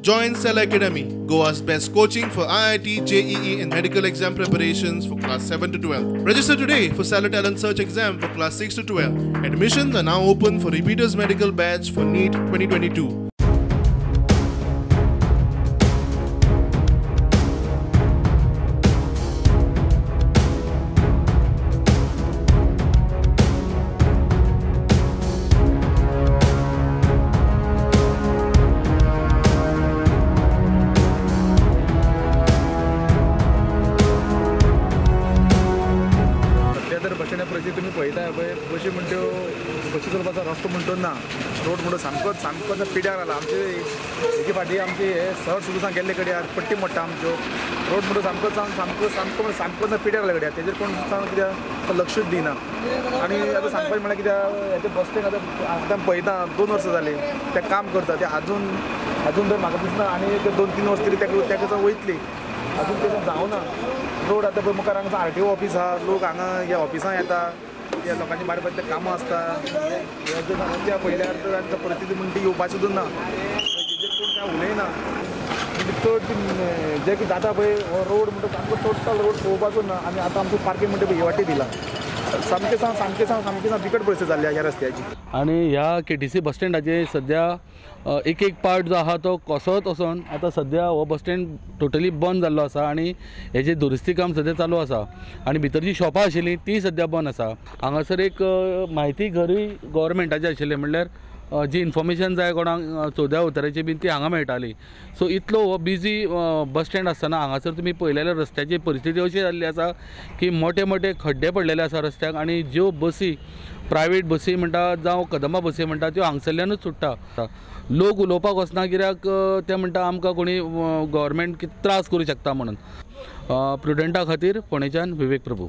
Join Cell Academy, Goa's best coaching for IIT, JEE and medical exam preparations for class 7 to 12. Register today for Cell Talent Search exam for class 6 to 12. Admissions are now open for repeaters medical batch for NEET 2022. परिस्थिती तुम्ही पळयताय पळय बशी म्हणट्यो बशी चलपाचो रस्तो म्हणटो ना road म्हणून सामको पिड्यार आला आमचे एके फाटी आमचे हे सहज सुद्दां गेल्ले कडेन पट्टी मोडटा आमच्यो रोड म्हणून सामको पिड्यार आला कडेन तेजेर कोण कित्याक लक्षूच दिना आनी आतां सांगपाचें म्हळ्यार कित्याक हेचे बस स्टँड आतां पळयता 2 वर्सां जालीं ते काम करता ते अजून तर म्हाका दिसना आनी एक 2-3 वर्सां तरी तेका वयतली अजून तें जावना रोड आतां पळय मुखार हांगा RTO ऑफिस आहा लोक हांगा ह्या ऑफिसां येता त्या लोकांची बारीक कामां आसता हे समस्या पळयल्यार तर तांकां परिस्थिती म्हणटी येवपाची सुद्दां ना तेजेर कोण कांय उलयना चड जें कितें जाता पळय हो रोड म्हणटा सामको टोटल रोड पळोवपाचो ना आनी आतां आमचो पार्किंग म्हणटा पळय हे वाटे दिला सामकें बिकट परिस्थिती जाल्ली ह्या रस्त्याची. आनी ह्या KTC बस स्टँडाचेर सद्या एक पार्ट जो आहा तो कसोत वचोन आतां सद्या हो बस स्टँड टोटली बंद जाल्लो आसा आनी हेजे दुरुस्ती काम सद्या चालू आसा आनी भितर जी शॉपां आशिल्लीं ती सद्या बंद आसा. हांगासर एक म्हायती घरूय गव्हर्मेंटाचें आशिल्लें म्हणल्यार जी इन्फॉर्मेशन जाय कोणाक चवद्या उताराची बीन ती हांगा मेळटाली. सो इतलो हो बिजी बस स्टँड आसतना हांगासर तुमी पळयलेल्या रस्त्याची परिस्थिती अशी जाल्ली आसा की मोठे खड्डे पडलेले आसा रस्त्याक आनी ज्यो बसी प्रायवेट बसी म्हणटा जावं कदंबा बसी म्हणटा त्यो हांगसरल्यानूच सुट्टा. लोक उलोवपाक वचना कित्याक ते म्हणटा आमकां कोणी गव्हर्मेंट कितें त्रास करूं शकता म्हणून. प्रुडंटा खातीर फोंडेच्यान विवेक प्रभू.